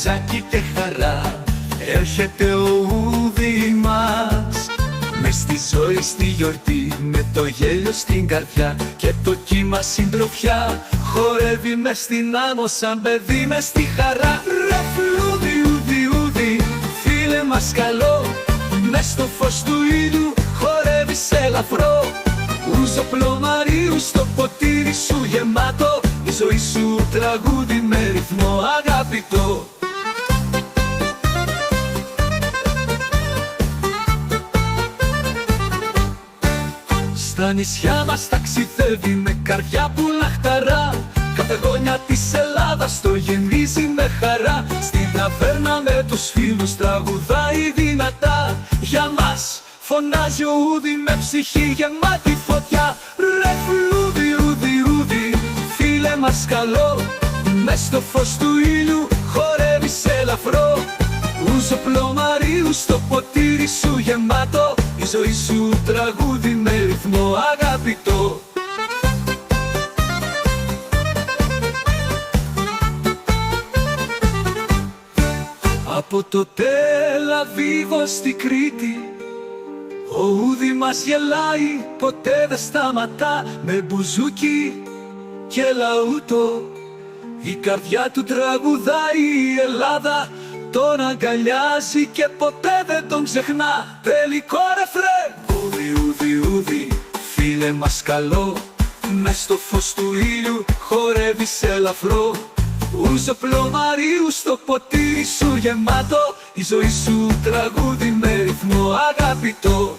μπουζάκι και χαρά. Έρχεται ο Ούδη μας, μες στη ζωή στη γιορτή, με το γέλιο στην καρδιά και το κύμα συντροφιά. Χορεύει μες στην άμμο σαν παιδί μες στη χαρά. Ρε φλούδι, Ούδη, Ούδη, φίλε μας καλό, μες στο φως του ήλιου χορεύει σε ελαφρό. Ούζο πλωμαρίου στο ποτήρι σου γεμάτο, η ζωή σου τραγούδι με ρυθμό αγαπητό. Στα νησιά μας ταξιδεύει με καρδιά που λαχταρά, κάθε γωνιά της Ελλάδας το γεμίζει με χαρά. Στην ταβέρνα με τους φίλους τραγουδάει δυνατά, για μας φωνάζει ο Ούδη με ψυχή γεμάτη φωτιά. Ρε φλούδι, Ούδη, Ούδη, φίλε μας καλό, μες στο φως του ήλιου χορεύει σε ελαφρό. Ούζο πλωμαρίου στο ποτήρι σου γεμάτο, η ζωή σου τραγούδι με ρυθμό αγαπητό. Από το Τελ-Αβίβο στη Κρήτη ο Ούδη μας γελάει, ποτέ δεν σταματά, με μπουζούκι και λαούτο. Η καρδιά του τραγουδάει, η Ελλάδα τον αγκαλιάζει και ποτέ δεν τον ξεχνά. Τελικό ρεφρέ. Ούδη, Ούδη, Ούδη, φίλε μας καλό, μες στο φως του ήλιου χορεύει σε ελαφρό. Ούζο πλωμαρίου στο ποτήρι σου γεμάτο, η ζωή σου τραγούδι με ρυθμό αγαπητό.